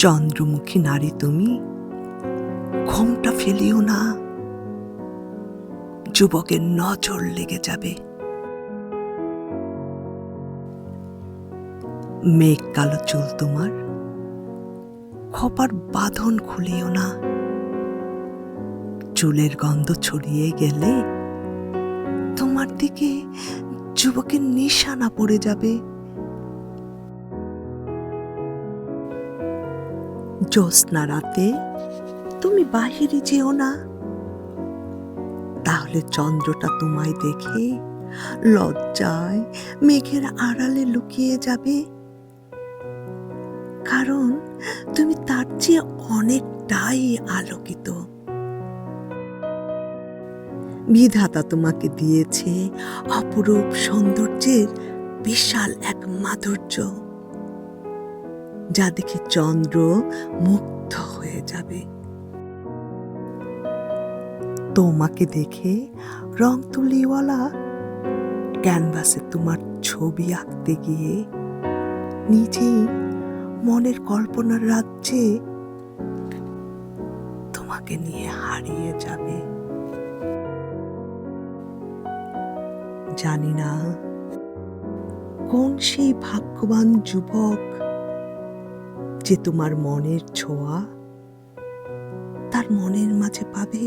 চন্দ্রমুখী নারী তুমি, ঘোমটা ফেলিও না, যুবকের নজর লেগে যাবে। মেঘ কালো চুল তোমার, খোপার বাঁধন খুলিও না, চুলের গন্ধ ছড়িয়ে গেলে তোমার দিকে যুবকের নিশানা পড়ে যাবে। জ্যোৎস্না রাতে তুমি বাহিরে যেও না, তাহলে চন্দ্রটা তোমায় দেখে লজ্জায় মেঘের আড়ালে লুকিয়ে যাবে, কারণ তুমি তার চেয়ে অনেকটাই আলোকিত। বিধাতা তোমাকে দিয়েছে অপরূপ সৌন্দর্যের বিশাল এক মাধুর্য, যা দেখে চন্দ্র মুগ্ধ হয়ে যাবে। তোমাকে দেখে রং তুলিওয়ালা ক্যানভাসে তোমার ছবি আঁকতে গিয়ে নিজেই মনের কল্পনার রাজ্যে তোমাকে নিয়ে হারিয়ে যাবে। জানি না কোন সেই ভাগ্যবান যুবক যে তোমার মনের ছোঁয়া তার মনের মাঝে পাবে।